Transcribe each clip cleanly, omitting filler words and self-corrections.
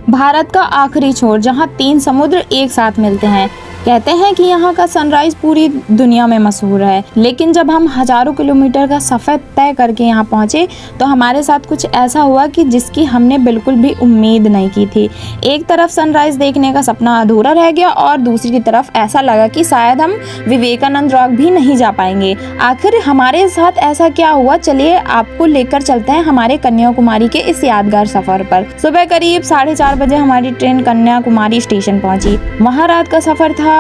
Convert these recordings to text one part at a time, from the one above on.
भारत का आखिरी छोर जहां 3 समुद्र एक साथ मिलते हैं। कहते हैं कि यहाँ का सनराइज पूरी दुनिया में मशहूर है, लेकिन जब हम हजारों किलोमीटर का सफ़र तय करके यहाँ पहुँचे तो हमारे साथ कुछ ऐसा हुआ कि जिसकी हमने बिल्कुल भी उम्मीद नहीं की थी। एक तरफ सनराइज देखने का सपना अधूरा रह गया और दूसरी तरफ ऐसा लगा कि शायद हम विवेकानंद रॉक भी नहीं जा पाएंगे। आखिर हमारे साथ ऐसा क्या हुआ, चलिए आपको लेकर चलते हैं हमारे कन्याकुमारी के इस यादगार सफर पर। सुबह करीब 4:30 बजे हमारी ट्रेन कन्याकुमारी स्टेशन पहुंची। वहाँ रात का सफर था,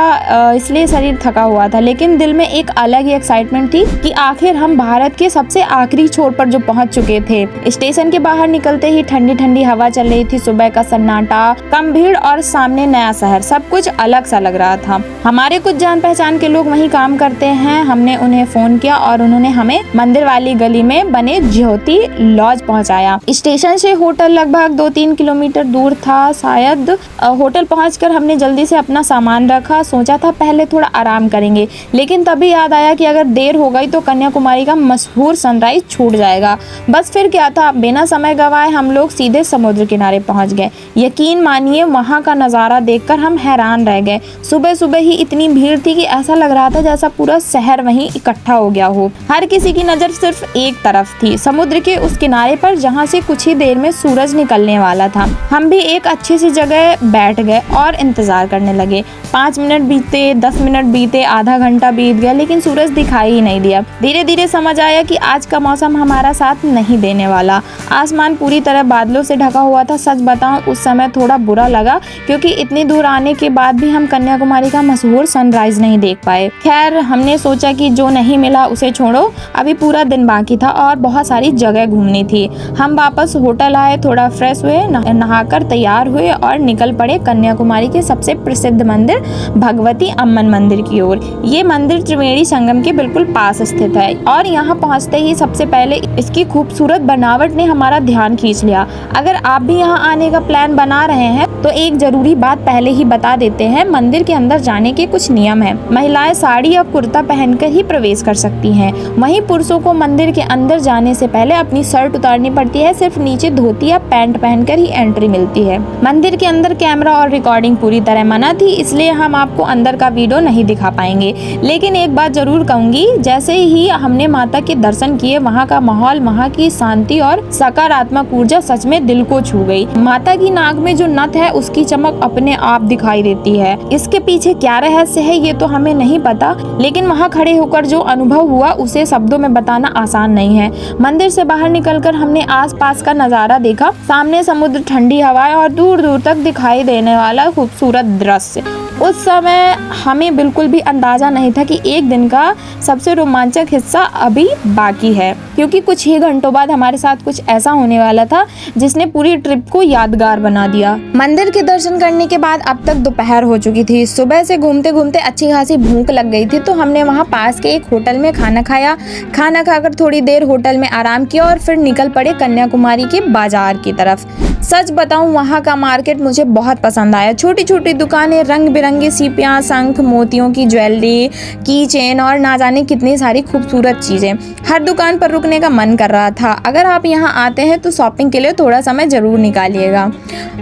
इसलिए शरीर थका हुआ था, लेकिन दिल में एक अलग ही एक्साइटमेंट थी कि आखिर हम भारत के सबसे आखिरी छोर पर जो पहुंच चुके थे। स्टेशन के बाहर निकलते ही ठंडी ठंडी हवा चल रही थी, सुबह का सन्नाटा, कम भीड़ और सामने नया शहर, सब कुछ अलग सा लग रहा था। हमारे कुछ जान पहचान के लोग वहीं काम करते हैं। हमने उन्हें फोन किया और उन्होंने हमें मंदिर वाली गली में बने ज्योति लॉज पहुंचाया। स्टेशन से होटल लगभग 2-3 किलोमीटर दूर था। शायद होटल पहुंचकर हमने जल्दी से अपना सामान रखा। सोचा था पहले थोड़ा आराम करेंगे, लेकिन तभी याद आया कि अगर देर हो गई तो कन्याकुमारी का मशहूर सनराइज छूट जाएगा। बस फिर क्या था, बिना समय गवाए हम लोग सीधे समुद्र किनारे पहुंच गए। यकीन मानिए वहां का नज़ारा देखकर हम हैरान रह गए। सुबह सुबह ही इतनी भीड़ थी कि ऐसा लग रहा था जैसा पूरा शहर वहीं इकट्ठा हो गया हो। हर किसी की नज़र सिर्फ एक तरफ थी, समुद्र के उस किनारे पर जहाँ से कुछ ही देर में सूरज निकलने वाला था। हम भी एक अच्छी सी जगह बैठ गए और इंतजार करने लगे। 5 मिनट बीते, 10 मिनट बीते, आधा घंटा बीत गया, लेकिन सूरज दिखाई ही नहीं दिया। धीरे धीरे समझ आया कि आज का मौसम हमारा साथ नहीं देने वाला। आसमान पूरी तरह बादलों से ढका हुआ था। सच बताऊं, उस समय थोड़ा बुरा लगा, क्योंकि इतनी दूर आने के बाद भी हम कन्याकुमारी का मशहूर सनराइज नहीं देख पाए। खैर, हमने सोचा कि जो नहीं मिला उसे छोड़ो, अभी पूरा दिन बाकी था और बहुत सारी जगह घूमनी थी। हम वापस होटल आए, थोड़ा फ्रेश हुए, नहाकर तैयार हुए और निकल पड़े कन्याकुमारी के सबसे प्रसिद्ध मंदिर भगवती अम्मन मंदिर की ओर। ये मंदिर त्रिवेणी संगम के बिल्कुल पास स्थित है और यहाँ पहुँचते ही सबसे पहले इसकी खूबसूरत बनावट ने हमारा ध्यान खींच लिया। अगर आप भी यहाँ आने का प्लान बना रहे हैं तो एक जरूरी बात पहले ही बता देते हैं, मंदिर के अंदर जाने के कुछ नियम हैं। महिलाएं साड़ी या कुर्ता पहनकर ही प्रवेश कर सकती हैं। वहीं पुरुषों को मंदिर के अंदर जाने से पहले अपनी शर्ट उतारनी पड़ती है। सिर्फ नीचे धोती या पैंट पहनकर ही एंट्री मिलती है। मंदिर के अंदर कैमरा और रिकॉर्डिंग पूरी तरह मना थी, इसलिए हम आपको अंदर का वीडियो नहीं दिखा पाएंगे। लेकिन एक बात जरूर कहूंगी, जैसे ही हमने माता के दर्शन किए, वहाँ का माहौल, वहाँ की शांति और सकारात्मक ऊर्जा सच में दिल को छू गई। माता की नाक में जो नथ है उसकी चमक अपने आप दिखाई देती है। इसके पीछे क्या रहस्य है ये तो हमें नहीं पता, लेकिन वहाँ खड़े होकर जो अनुभव हुआ उसे शब्दों में बताना आसान नहीं है। मंदिर से बाहर निकलकर हमने आसपास का नजारा देखा। सामने समुद्र, ठंडी हवाएं और दूर दूर तक दिखाई देने वाला खूबसूरत दृश्य। उस समय हमें बिल्कुल भी अंदाजा नहीं था कि एक दिन का सबसे रोमांचक हिस्सा अभी बाकी है, क्योंकि कुछ ही घंटों बाद हमारे साथ कुछ ऐसा होने वाला था जिसने पूरी ट्रिप को यादगार बना दिया। मंदिर के दर्शन करने के बाद अब तक दोपहर हो चुकी थी। सुबह से घूमते घूमते अच्छी खासी भूख लग गई थी, तो हमने वहाँ पास के एक होटल में खाना खाया। खाना खाकर थोड़ी देर होटल में आराम किया और फिर निकल पड़े कन्याकुमारी के बाजार की तरफ। सच बताऊं, वहाँ का मार्केट मुझे बहुत पसंद आया। छोटी छोटी दुकानें, रंग बिरंगी सीपियाँ, शंख, मोतियों की ज्वेलरी, की चेन और ना जाने कितनी सारी खूबसूरत चीजें। हर दुकान पर रुकने का मन कर रहा था। अगर आप यहाँ आते हैं तो शॉपिंग के लिए थोड़ा समय जरूर निकालिएगा।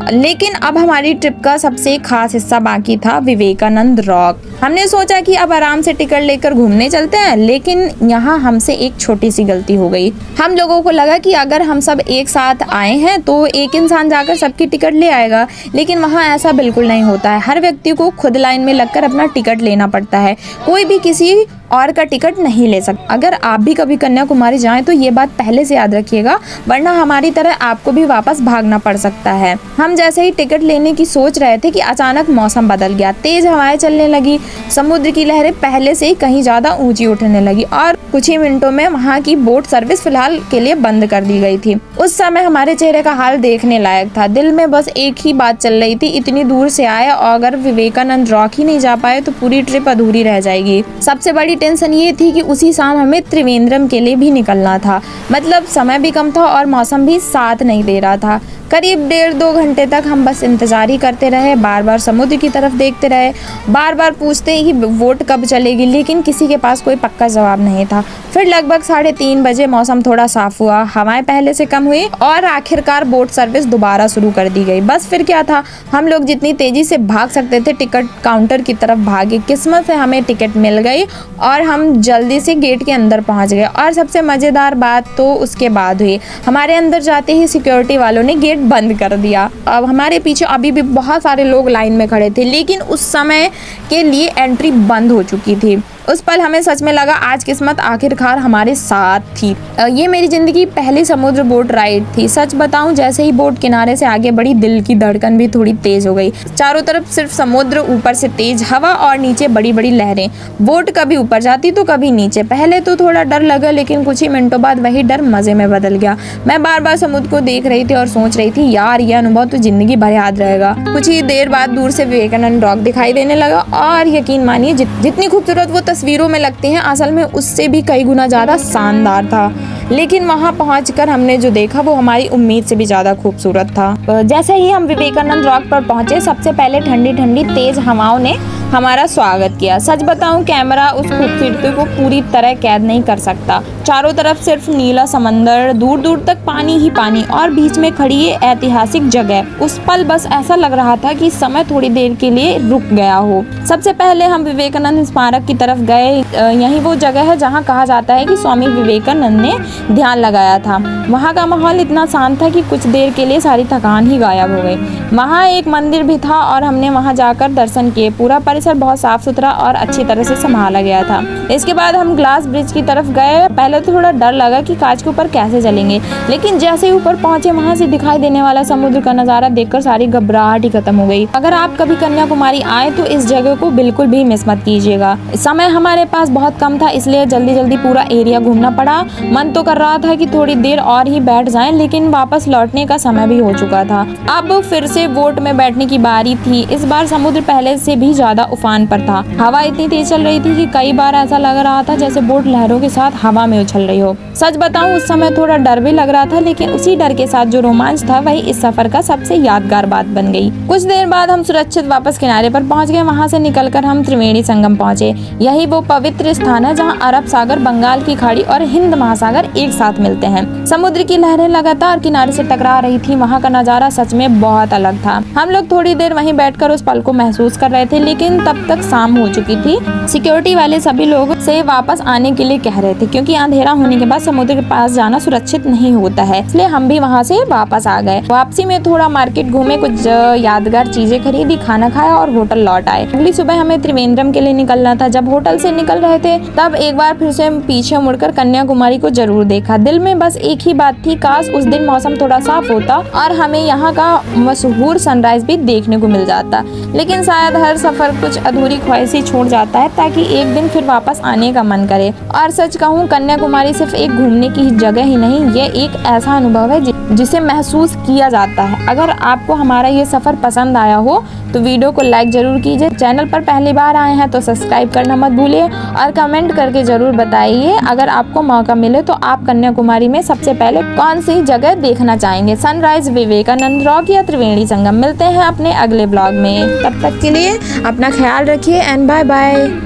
लेकिन अब हमारी ट्रिप का सबसे खास हिस्सा बाकी था, विवेकानंद रॉक। हमने सोचा कि अब आराम से टिकट लेकर घूमने चलते हैं, लेकिन यहाँ हमसे एक छोटी सी गलती हो गई। हम लोगों को लगा कि अगर हम सब एक साथ आए हैं तो एक इंसान जाकर सबकी टिकट ले आएगा, लेकिन वहाँ ऐसा बिल्कुल नहीं होता है। हर व्यक्ति को खुद लाइन में लगकर अपना टिकट लेना पड़ता है। कोई भी किसी और का टिकट नहीं ले सकता। अगर आप भी कभी कन्याकुमारी जाएं तो ये बात पहले से याद रखिएगा, वरना हमारी तरह आपको भी वापस भागना पड़ सकता है। हम जैसे ही टिकट लेने की सोच रहे थे कि अचानक मौसम बदल गया। तेज हवाएं चलने लगी, समुद्र की लहरें पहले से ही कहीं ज्यादा ऊंची उठने लगी और कुछ ही मिनटों में वहाँ की बोट सर्विस फिलहाल के लिए बंद कर दी गई थी। उस समय हमारे चेहरे का हाल देखने लायक था। दिल में बस एक ही बात चल रही थी, इतनी दूर से आए और अगर विवेकानंद रॉक ही नहीं जा पाए तो पूरी ट्रिप अधूरी रह जाएगी। सबसे बड़ी हमारी टेंशन ये थी कि उसी शाम हमें त्रिवेंद्रम के लिए भी निकलना था, मतलब समय भी कम था और मौसम भी साथ नहीं दे रहा था। करीब 1.5-2 घंटे तक हम बस इंतजार ही करते रहे, बार बार समुद्र की तरफ देखते रहे, बार बार पूछते ही वोट कब चलेगी, लेकिन किसी के पास कोई पक्का जवाब नहीं था। फिर लगभग 3:30 बजे मौसम थोड़ा साफ हुआ, हवाएं पहले से कम हुई और आखिरकार बोट सर्विस दोबारा शुरू कर दी गई। बस फिर क्या था, हम लोग जितनी तेजी से भाग सकते थे टिकट काउंटर की तरफ भागे। किस्मत से हमें टिकट मिल गई और हम जल्दी से गेट के अंदर पहुंच गए। और सबसे मज़ेदार बात तो उसके बाद हुई, हमारे अंदर जाते ही सिक्योरिटी वालों ने गेट बंद कर दिया। अब हमारे पीछे अभी भी बहुत सारे लोग लाइन में खड़े थे, लेकिन उस समय के लिए एंट्री बंद हो चुकी थी। उस पल हमें सच में लगा आज किस्मत आखिरकार हमारे साथ थी। ये मेरी ज़िंदगी पहली समुद्र बोट राइड थी। सच बताऊं, जैसे ही बोट किनारे से आगे बढ़ी दिल की धड़कन भी थोड़ी तेज हो गई। चारों तरफ सिर्फ समुद्र, ऊपर से तेज हवा और नीचे बड़ी बड़ी लहरें। बोट कभी ऊपर जाती तो कभी नीचे। पहले तो थोड़ा डर लगा, लेकिन कुछ ही मिनटों बाद वही डर मज़े में बदल गया। मैं बार बार समुद्र को देख रही थी और सोच रही थी, यार ये अनुभव तो ज़िंदगी भर याद रहेगा। कुछ ही देर बाद दूर से विवेकानंद रॉक दिखाई देने लगा और यकीन मानिए जितनी खूबसूरत वो तस्वीरों में लगती हैं, असल में उससे भी कई गुना ज़्यादा शानदार था। लेकिन वहाँ पहुंचकर हमने जो देखा वो हमारी उम्मीद से भी ज़्यादा खूबसूरत था। जैसे ही हम विवेकानंद रॉक पर पहुंचे, सबसे पहले ठंडी ठंडी तेज हवाओं ने हमारा स्वागत किया। सच बताऊं, कैमरा उस खूबसूरती को पूरी तरह कैद नहीं कर सकता। चारों तरफ सिर्फ नीला समंदर, दूर दूर तक पानी ही पानी और बीच में खड़ी ये ऐतिहासिक जगह। उस पल बस ऐसा लग रहा था कि समय थोड़ी देर के लिए रुक गया हो। सबसे पहले हम विवेकानंद स्मारक की तरफ गए। यही वो जगह है जहाँ कहा जाता है कि स्वामी विवेकानंद ने ध्यान लगाया था। वहाँ का माहौल इतना शांत था कि कुछ देर के लिए सारी थकान ही गायब हो गई। वहाँ एक मंदिर भी था और हमने वहाँ जाकर दर्शन किए। पूरा परिसर बहुत साफ सुथरा और अच्छी तरह से संभाला गया था। इसके बाद हम ग्लास ब्रिज की तरफ गए। पहले तो थोड़ा डर लगा कि कांच के ऊपर कैसे चलेंगे, लेकिन जैसे ही ऊपर पहुंचे वहां से दिखाई देने वाला समुद्र का नजारा देखकर सारी घबराहट ही खत्म हो गई। अगर आप कभी कन्याकुमारी आए तो इस जगह को बिल्कुल भी मिस मत कीजिएगा। समय हमारे पास बहुत कम था, इसलिए जल्दी जल्दी पूरा एरिया घूमना पड़ा। मन तो कर रहा था कि थोड़ी देर और ही बैठ जाएं, लेकिन वापस लौटने का समय भी हो चुका था। अब फिर से बोट में बैठने की बारी थी। इस बार समुद्र पहले से भी ज्यादा उफान पर था। हवा इतनी तेज चल रही थी कि कई बार ऐसा लग रहा था जैसे बोट लहरों के साथ हवा में उछल रही हो। सच बताऊं, उस समय थोड़ा डर भी लग रहा था, लेकिन उसी डर के साथ जो रोमांच था वही इस सफर का सबसे यादगार बात बन गई। कुछ देर बाद हम सुरक्षित वापस किनारे पर पहुंच गए। वहां से निकलकर हम त्रिवेणी संगम पहुंचे। यही वो पवित्र स्थान है जहां अरब सागर, बंगाल की खाड़ी और हिंद महासागर एक साथ मिलते हैं। समुद्र की लहरें लगातार किनारे से टकरा रही थी। वहाँ का नजारा सच में बहुत अलग था। हम लोग थोड़ी देर वहीं बैठकर उस पल को महसूस कर रहे थे, लेकिन तब तक शाम हो चुकी थी। सिक्योरिटी वाले सभी लोग से वापस आने के लिए कह रहे थे, क्योंकि अंधेरा होने के बाद समुद्र के पास जाना सुरक्षित नहीं होता है। इसलिए हम भी वहाँ से वापस आ गए। वापसी में थोड़ा मार्केट घूमे, कुछ यादगार चीजें खरीदी, खाना खाया और होटल लौट आए। अगली सुबह हमें त्रिवेंद्रम के लिए निकलना था। जब होटल से निकल रहे थे तब एक बार फिर से पीछे मुड़कर कन्याकुमारी को जरूर देखा। दिल में बस एक ही बात थी, काश उस दिन मौसम थोड़ा साफ होता और हमें यहाँ का मशहूर सनराइज भी देखने को मिल जाता। लेकिन शायद हर सफर कुछ अधूरी ख्वाहिश ही छोड़ जाता है, ताकि एक दिन फिर वापस आने का मन करे। और सच कहूँ, कन्याकुमारी सिर्फ एक घूमने की जगह ही नहीं, ये एक ऐसा अनुभव है जिसे महसूस किया जाता है। अगर आपको हमारा ये सफर पसंद आया हो तो वीडियो को लाइक जरूर कीजिए। चैनल पर पहली बार आए हैं तो सब्सक्राइब करना मत भूलिए और कमेंट करके जरूर बताइए अगर आपको मौका मिले तो आप कन्याकुमारी में सबसे पहले कौन सी जगह देखना चाहेंगे, सनराइज, विवेकानंद रॉक या त्रिवेणी संगम। मिलते हैं अपने अगले ब्लॉग में, तब तक के लिए अपना ख्याल रखिए एंड बाय बाय।